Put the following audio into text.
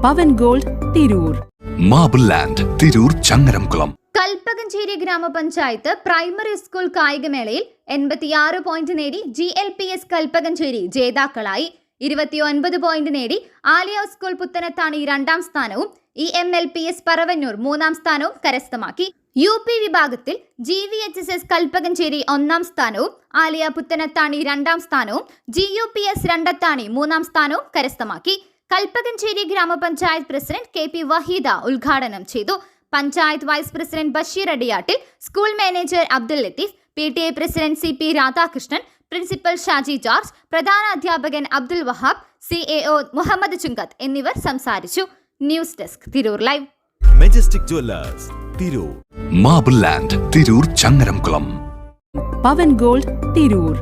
പവൻ gold Tirur, marble land Tirur Changaramkulam. Kalpakanchery ഗ്രാമപഞ്ചായത്ത് primary school കായികമേളയിൽ 86 point നേടി GLPS കൽപ്പകഞ്ചേരി ജേതാക്കളായി. 29 പോയിന്റ് നേടി ആലിയ സ്കൂൾ പുത്തനത്താണി 2ാം സ്ഥാനവും EMLPS പറവന്നൂർ 3ാം സ്ഥാനവും കരസ്ഥമാക്കി. UP വിഭാഗത്തിൽ GVHSS കൽപ്പകഞ്ചേരി 1ാം സ്ഥാനവും ആലിയ പുത്തനത്താണി 2ാം സ്ഥാനവും GUPS രണ്ടത്താണി 3ാം സ്ഥാനവും കരസ്ഥമാക്കി. കൽപ്പകഞ്ചേരി ഗ്രാമപഞ്ചായത്ത് പ്രസിഡന്റ് KP വഹീദ ഉദ്ഘാടനം ചെയ്തു. Panchayat vice president Basheer Adiyattil, school manager Abdul Latheef, PTA president CP Radhakrishnan, principal Shaji George, പ്രധാന അധ്യാപകൻ അബ്ദുൽ വഹാബ്, CAO മുഹമ്മദ് ചുങ്കത്ത് എന്നിവർ സംസാരിച്ചു. News desk Tirur live. Majestic Jewellers Tirur, marble land Tirur Changaramkulam. Pavan gold Tirur.